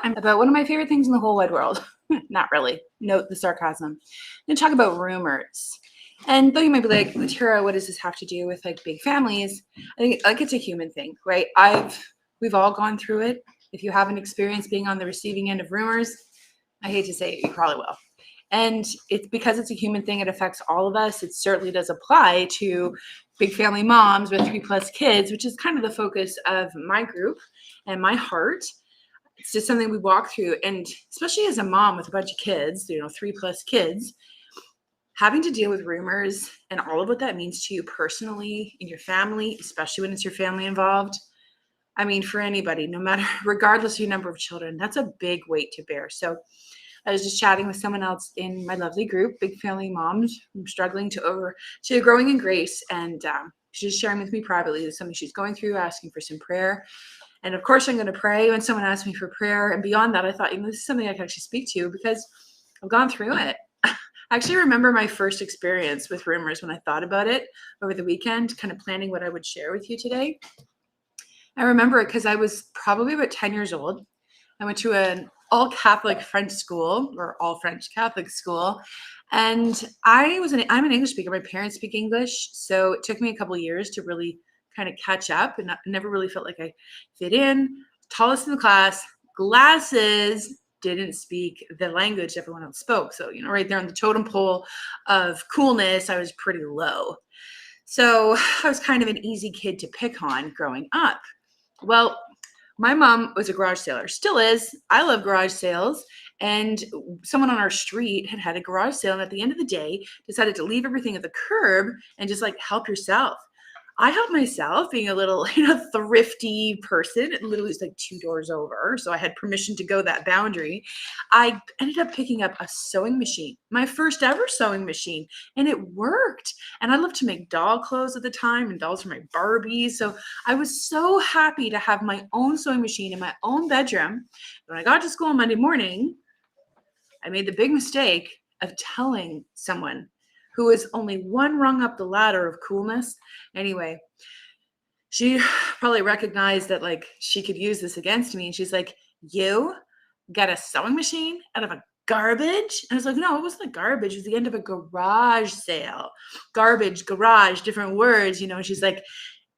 I'm about one of my favorite things in the whole wide world. Not really. Note the sarcasm. I'm going to talk about rumors. And though you might be like, Tara, what does this have to do with like big families? I think like it's a human thing, right? We've all gone through it. If you haven't experienced being on the receiving end of rumors, I hate to say it, you probably will. And it's because it's a human thing, it affects all of us. It certainly does apply to big family moms with 3+ kids, which is kind of the focus of my group and my heart. It's just something we walk through. And especially as a mom with a bunch of kids, 3+ kids, having to deal with rumors and all of what that means to you personally, in your family, especially when it's your family involved. I mean, for anybody, no matter, regardless of your number of children, that's a big weight to bear. So I was just chatting with someone else in my lovely group, big family moms, struggling to growing in grace. And she's just sharing with me privately something she's going through, asking for some prayer. And of course, I'm going to pray when someone asks me for prayer. And beyond that, I thought, this is something I can actually speak to because I've gone through it. I actually remember my first experience with rumors when I thought about it over the weekend, kind of planning what I would share with you today. I remember it because I was probably about 10 years old. I went to an all Catholic French school, or all French Catholic school. And I'm an English speaker. My parents speak English. So it took me a couple of years to really kind of catch up, and I never really felt like I fit in. Tallest in the class, glasses, didn't speak the language everyone else spoke. So, right there on the totem pole of coolness, I was pretty low. So I was kind of an easy kid to pick on growing up. Well, my mom was a garage sailor, still is. I love garage sales. And someone on our street had a garage sale. And at the end of the day, decided to leave everything at the curb and just like help yourself. I helped myself, being a little, thrifty person. It literally was like 2 doors over. So I had permission to go that boundary. I ended up picking up a sewing machine, my first ever sewing machine, and it worked. And I loved to make doll clothes at the time and dolls for my Barbies. So I was so happy to have my own sewing machine in my own bedroom. When I got to school on Monday morning, I made the big mistake of telling someone who was only one rung up the ladder of coolness. Anyway, she probably recognized that like she could use this against me. And she's like, you got a sewing machine out of a garbage? And I was like, no, it wasn't a garbage. It was the end of a garage sale. Garbage, garage, different words, And she's like,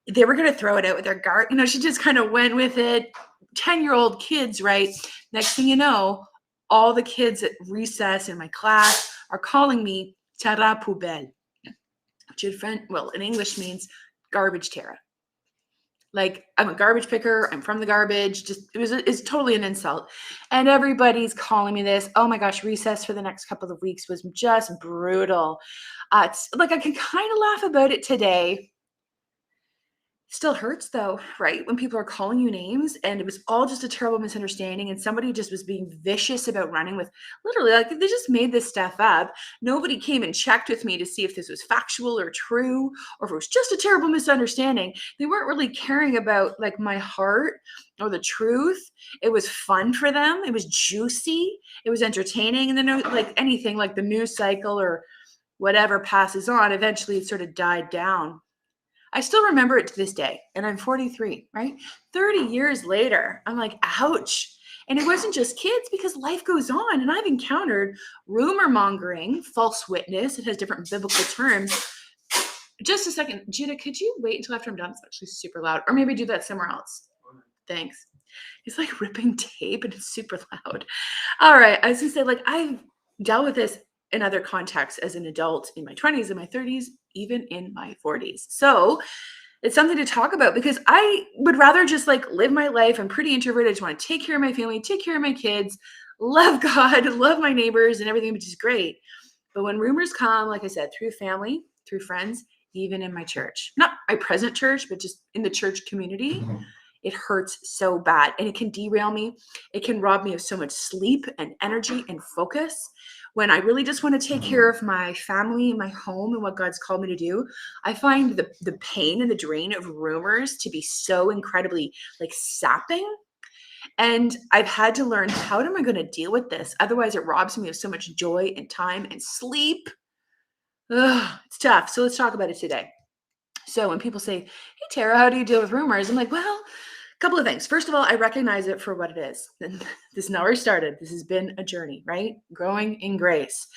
they were going to throw it out with their she just kind of went with it. 10-year-old kids, right? Next thing you know, all the kids at recess in my class are calling me Tara Poubelle, which in English means garbage Tara. Like, I'm a garbage picker. I'm from the garbage. It's totally an insult. And everybody's calling me this. Oh my gosh, recess for the next couple of weeks was just brutal. It's like, I can kind of laugh about it today. Still hurts though, right? When people are calling you names, and it was all just a terrible misunderstanding, and somebody just was being vicious about running with, literally, like, they just made this stuff up. Nobody came and checked with me to see if this was factual or true, or if it was just a terrible misunderstanding. They weren't really caring about like my heart or the truth. It was fun for them. It was juicy. It was entertaining. And then like anything, like the news cycle or whatever passes on, eventually it sort of died down. I still remember it to this day, and I'm 43, right? 30 years later, I'm like, ouch. And it wasn't just kids, because life goes on, and I've encountered rumor mongering, false witness. It has different biblical terms. Just a second. Judah, could you wait until after I'm done? It's actually super loud. Or maybe do that somewhere else. Thanks. It's like ripping tape, and it's super loud. All right. I was going to say, like, I've dealt with this in other contexts as an adult in my 20s and my 30s, even in my 40s. So it's something to talk about, because I would rather just like live my life. I'm pretty introverted. I just want to take care of my family, take care of my kids, love God, love my neighbors and everything, which is great. But when rumors come, like I said, through family, through friends, even in my church, not my present church, but just in the church community, it hurts so bad, and it can derail me. It can rob me of so much sleep and energy and focus. When I really just want to take care of my family, my home, and what God's called me to do, I find the pain and the drain of rumors to be so incredibly like sapping. And I've had to learn, how am I going to deal with this? Otherwise, it robs me of so much joy and time and sleep. Ugh, it's tough. So let's talk about it today. So when people say, hey, Tara, how do you deal with rumors? I'm like, well, Couple of things. First of all, I recognize it for what it is. And this is not where I started. This has been a journey, right? Growing in grace.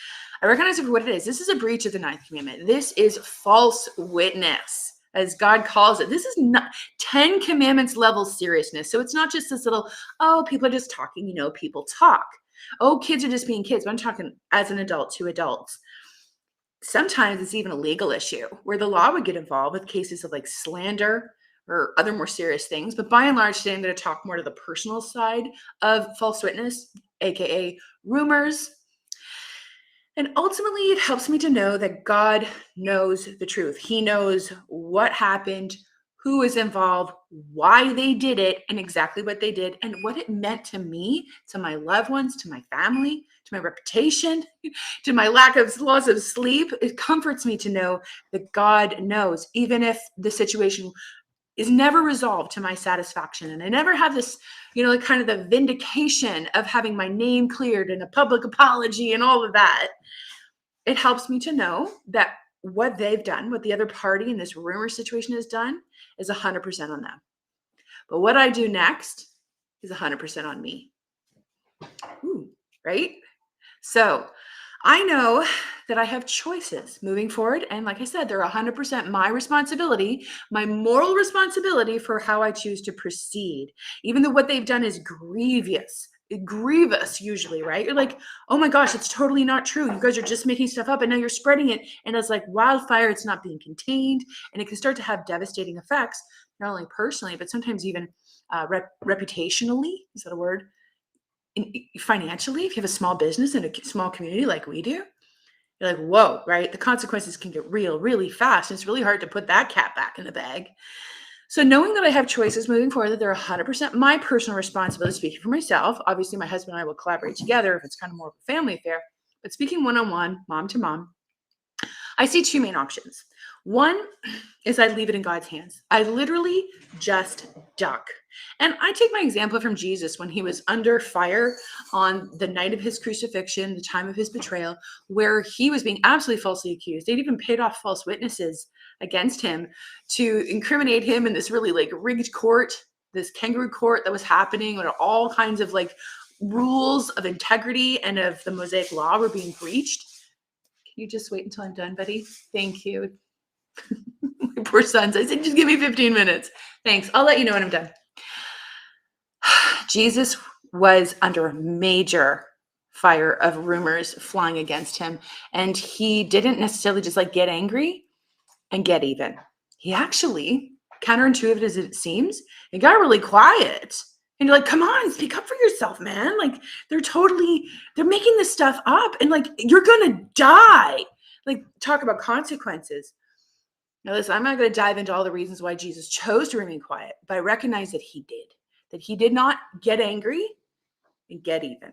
I recognize it for what it is. This is a breach of the ninth commandment. This is false witness, as God calls it. This is not 10 commandments level seriousness. So it's not just this little, oh, people are just talking, people talk. Oh, kids are just being kids. But I'm talking as an adult to adults. Sometimes it's even a legal issue where the law would get involved with cases of like slander or other more serious things. But by and large, today I'm going to talk more to the personal side of false witness, aka rumors. And ultimately, it helps me to know that God knows the truth. He knows what happened, who was involved, why they did it, and exactly what they did, and what it meant to me, to my loved ones, to my family, to my reputation, to my loss of sleep. It comforts me to know that God knows, even if the situation is never resolved to my satisfaction. And I never have this, like kind of the vindication of having my name cleared and a public apology and all of that. It helps me to know that what they've done, what the other party in this rumor situation has done, is 100% on them. But what I do next is 100% on me. Ooh, right? So I know that I have choices moving forward. And like I said, they're 100% my responsibility, my moral responsibility for how I choose to proceed. Even though what they've done is grievous usually, right? You're like, oh my gosh, it's totally not true. You guys are just making stuff up and now you're spreading it. And it's like wildfire, it's not being contained. And it can start to have devastating effects, not only personally, but sometimes even reputationally. Is that a word? Financially, if you have a small business in a small community like we do, you're like, whoa, right? The consequences can get real really fast. And it's really hard to put that cat back in the bag. So knowing that I have choices moving forward, that they're 100% my personal responsibility, speaking for myself. Obviously, my husband and I will collaborate together if it's kind of more of a family affair. But speaking one-on-one, mom to mom, I see two main options. One is I leave it in God's hands. I literally just duck. And I take my example from Jesus when he was under fire on the night of his crucifixion, the time of his betrayal, where he was being absolutely falsely accused. They'd even paid off false witnesses against him to incriminate him in this really like rigged court, this kangaroo court that was happening, where all kinds of like rules of integrity and of the Mosaic law were being breached. Can you just wait until I'm done, buddy? Thank you. My poor sons. I said, just give me 15 minutes. Thanks. I'll let you know when I'm done. Jesus was under major fire of rumors flying against him. And he didn't necessarily just like get angry and get even. He actually, counterintuitive as it seems, it got really quiet. And you're like, come on, speak up for yourself, man. Like they're making this stuff up and like, you're going to die. Like talk about consequences. Now listen, I'm not going to dive into all the reasons why Jesus chose to remain quiet, but I recognize that he did not get angry and get even.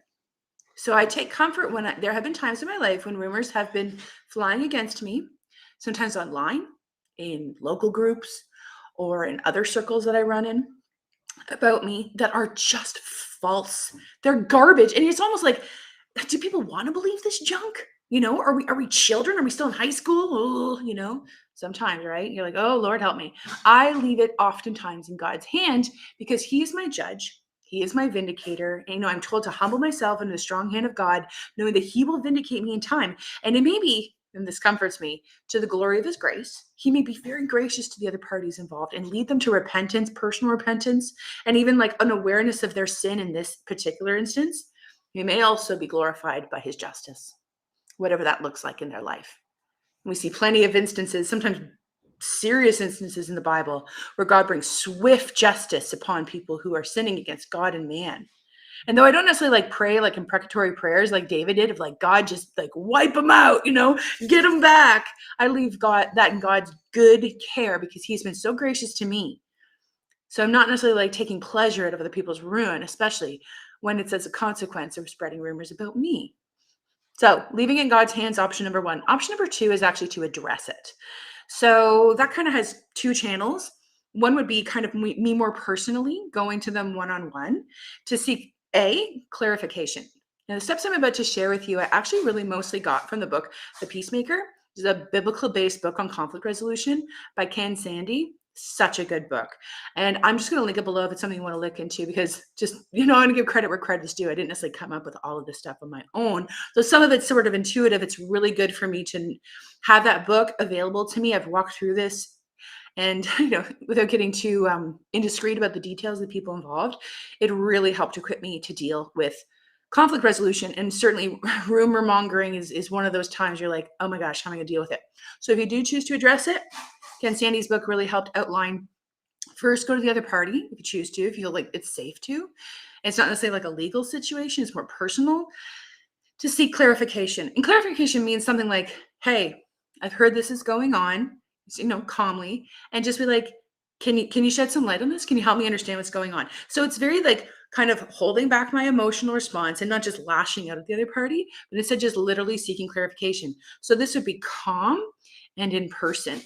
So I take comfort when there have been times in my life when rumors have been flying against me, sometimes online, in local groups, or in other circles that I run in about me that are just false. They're garbage. And it's almost like, do people want to believe this junk? Are we children? Are we still in high school? Sometimes, right? You're like, oh, Lord, help me. I leave it oftentimes in God's hand because he is my judge. He is my vindicator. And, I'm told to humble myself in the strong hand of God, knowing that he will vindicate me in time. And it may be, and this comforts me, to the glory of his grace, he may be very gracious to the other parties involved and lead them to repentance, personal repentance, and even like an awareness of their sin in this particular instance. He may also be glorified by his justice, whatever that looks like in their life. We see plenty of instances, sometimes serious instances in the Bible, where God brings swift justice upon people who are sinning against God and man. And though I don't necessarily like pray like imprecatory prayers like David did, of like God just like wipe them out, get them back. I leave God that in God's good care because he's been so gracious to me. So I'm not necessarily like taking pleasure out of other people's ruin, especially when it's as a consequence of spreading rumors about me. So leaving in God's hands, option number one. Option number two is actually to address it. So that kind of has two channels. One would be kind of me more personally going to them one-on-one to seek clarification. Now, the steps I'm about to share with you, I actually really mostly got from the book, The Peacemaker. It's a biblical-based book on conflict resolution by Ken Sande. Such a good book. And I'm just going to link it below if it's something you want to look into, because just, I'm going to give credit where credit is due. I didn't necessarily come up with all of this stuff on my own. So some of it's sort of intuitive. It's really good for me to have that book available to me. I've walked through this, and, without getting too indiscreet about the details of the people involved, it really helped equip me to deal with conflict resolution. And certainly rumor mongering is one of those times you're like, oh my gosh, how am I going to deal with it? So if you do choose to address it, Ken Sandy's book really helped outline, first, go to the other party if you choose to, if you feel like it's safe to. It's not necessarily like a legal situation, it's more personal, to seek clarification. And clarification means something like, hey, I've heard this is going on, calmly, and just be like, can you shed some light on this? Can you help me understand what's going on? So it's very like kind of holding back my emotional response and not just lashing out at the other party, but instead just literally seeking clarification. So this would be calm and in person.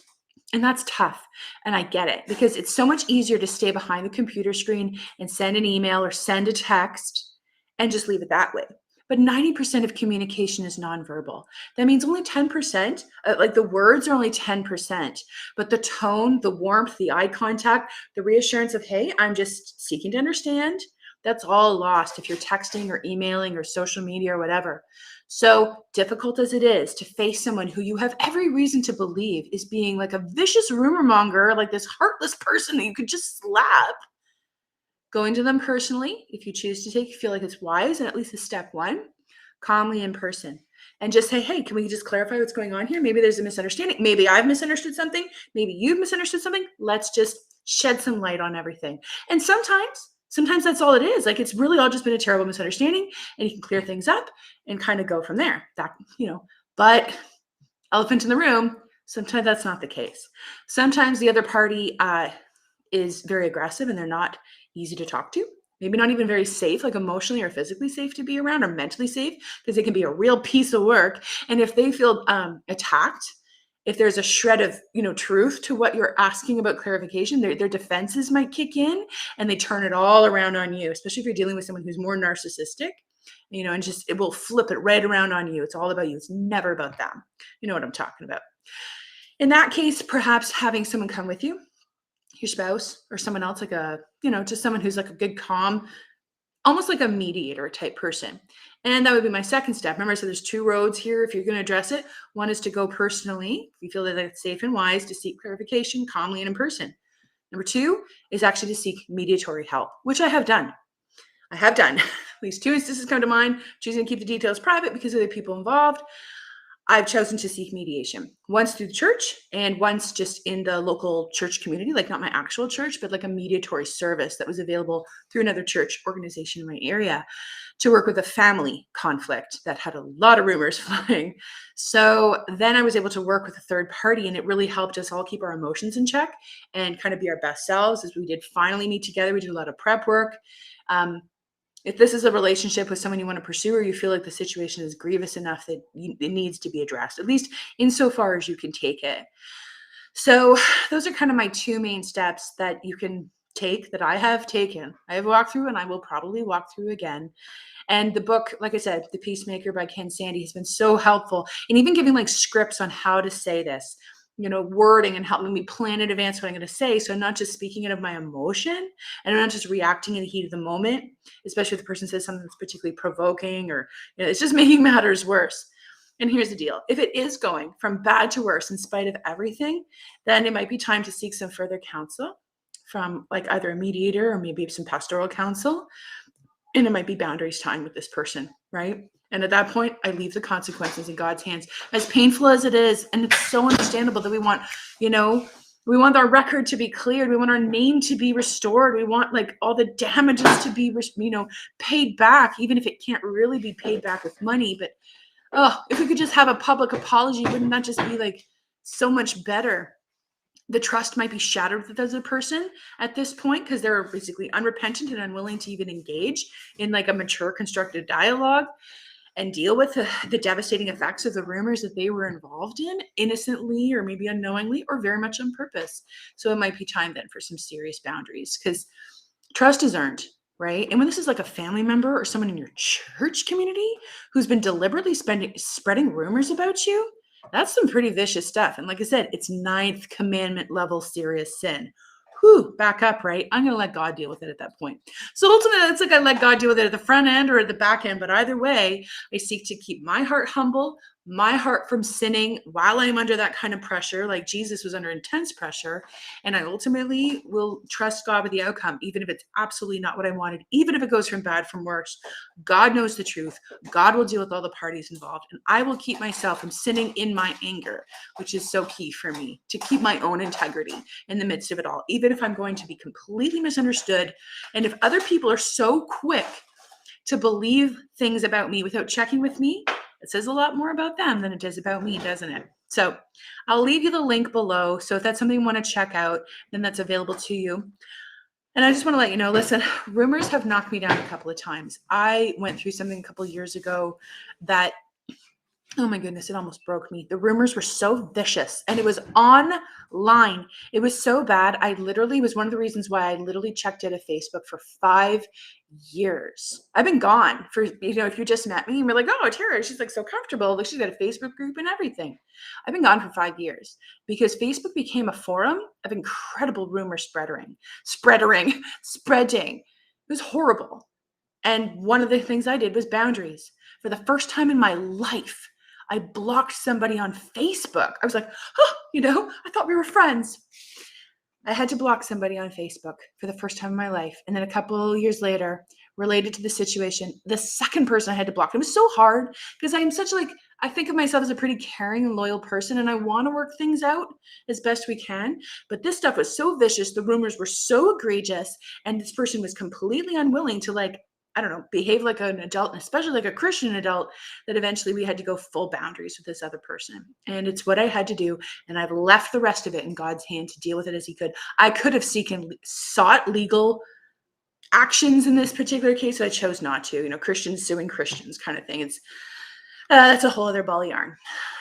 And that's tough. And I get it, because it's so much easier to stay behind the computer screen and send an email or send a text and just leave it that way. But 90% of communication is nonverbal. That means only 10%, like the words are only 10%, but the tone, the warmth, the eye contact, the reassurance of, hey, I'm just seeking to understand, that's all lost if you're texting or emailing or social media or whatever. So difficult as it is to face someone who you have every reason to believe is being like a vicious rumor monger, like this heartless person that you could just slap, going to them personally, if you choose to feel like it's wise, and at least a step one, calmly in person, and just say, hey, can we just clarify what's going on here? Maybe there's a misunderstanding. Maybe I've misunderstood something. Maybe you've misunderstood something. Let's just shed some light on everything. And sometimes that's all it is. Like, it's really all just been a terrible misunderstanding, and you can clear things up and kind of go from there. But elephant in the room, sometimes that's not the case. Sometimes the other party is very aggressive and they're not easy to talk to. Maybe not even very safe, like emotionally or physically safe to be around, or mentally safe, because they can be a real piece of work. And if they feel attacked, if there's a shred of truth to what you're asking about clarification, their defenses might kick in and they turn it all around on you, especially if you're dealing with someone who's more narcissistic, and just it will flip it right around on you. It's all about you. It's never about them. You know what I'm talking about. In that case, perhaps having someone come with you, your spouse or someone else, like just someone who's like a good, calm, almost like a mediator type person. And that would be my second step. Remember, I said there's two roads here if you're going to address it. One is to go personally, if you feel that it's safe and wise to seek clarification calmly and in person. Number two is actually to seek mediatory help, which I have done. At least two instances come to mind, choosing to keep the details private because of the people involved. I've chosen to seek mediation, once through the church and once just in the local church community, like not my actual church, but like a mediatory service that was available through another church organization in my area to work with a family conflict that had a lot of rumors flying. So then I was able to work with a third party, and it really helped us all keep our emotions in check and kind of be our best selves as we did finally meet together. We did a lot of prep work. If this is a relationship with someone you want to pursue, or you feel like the situation is grievous enough that it needs to be addressed, at least insofar as you can take it. So those are kind of my two main steps that you can take, that I have taken. I have walked through, and I will probably walk through again. And the book, like I said, The Peacemaker by Ken Sandy, has been so helpful in even giving like scripts on how to say this, wording, and helping me plan in advance what I'm going to say. So I'm not just speaking out of my emotion, and I'm not just reacting in the heat of the moment, especially if the person says something that's particularly provoking, or it's just making matters worse. And here's the deal. If it is going from bad to worse in spite of everything, then it might be time to seek some further counsel from like either a mediator or maybe some pastoral counsel. And it might be boundaries time with this person, right? And at that point, I leave the consequences in God's hands, as painful as it is. And it's so understandable that we want our record to be cleared. We want our name to be restored. We want like all the damages to be, paid back, even if it can't really be paid back with money. But if we could just have a public apology, wouldn't that just be like so much better? The trust might be shattered with the other person at this point, because they're basically unrepentant and unwilling to even engage in like a mature, constructive dialogue and deal with the devastating effects of the rumors that they were involved in, innocently or maybe unknowingly or very much on purpose. So it might be time then for some serious boundaries, because trust is earned, right? And when this is like a family member or someone in your church community who's been deliberately spreading rumors about you, That's some pretty vicious stuff. And like I said, it's ninth commandment level serious sin. Whew, back up, right? I'm going to let God deal with it at that point. So ultimately, it's like I let God deal with it at the front end or at the back end. But either way, I seek to keep my heart humble, my heart from sinning while I'm under that kind of pressure, like Jesus was under intense pressure. And I ultimately will trust God with the outcome, even if it's absolutely not what I wanted, even if it goes from bad from worse. God knows the truth. God will deal with all the parties involved. And I will keep myself from sinning in my anger, which is so key for me to keep my own integrity in the midst of it all, even if I'm going to be completely misunderstood. And if other people are so quick to believe things about me without checking with me, it says a lot more about them than it does about me, doesn't it? So I'll leave you the link below. So if that's something you want to check out, then that's available to you. And I just want to let you know, listen, rumors have knocked me down a couple of times. I went through something a couple of years ago that, oh my goodness, it almost broke me. The rumors were so vicious and it was online. It was so bad. I literally was one of the reasons why I literally checked out of Facebook for 5 years. I've been gone for, if you just met me and you're like, oh, Tara, she's like so comfortable. Like she's got a Facebook group and everything. I've been gone for 5 years because Facebook became a forum of incredible rumor spreading. It was horrible. And one of the things I did was boundaries. For the first time in my life, I blocked somebody on Facebook. I was like, oh, I thought we were friends. I had to block somebody on Facebook for the first time in my life. And then a couple of years later, related to the situation, the second person I had to block. It was so hard because I'm such I think of myself as a pretty caring and loyal person and I want to work things out as best we can. But this stuff was so vicious. The rumors were so egregious. And this person was completely unwilling to I don't know, behave like an adult, and especially like a Christian adult, that eventually we had to go full boundaries with this other person. And it's what I had to do. And I've left the rest of it in God's hand to deal with it as he could. I could have sought legal actions in this particular case, but I chose not to, Christians suing Christians kind of thing. That's a whole other ball of yarn.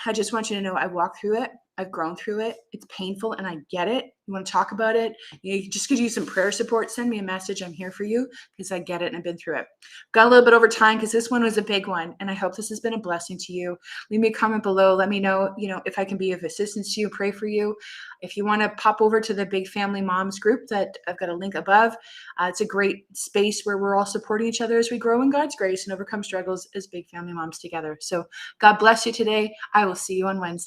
I just want you to know I walked through it. I've grown through it. It's painful and I get it. You want to talk about it? You just could use some prayer support. Send me a message. I'm here for you because I get it and I've been through it. Got a little bit over time because this one was a big one. And I hope this has been a blessing to you. Leave me a comment below. Let me know, if I can be of assistance to you, pray for you. If you want to pop over to the Big Family Moms group that I've got a link above, it's a great space where we're all supporting each other as we grow in God's grace and overcome struggles as big family moms together. So God bless you today. I will see you on Wednesday.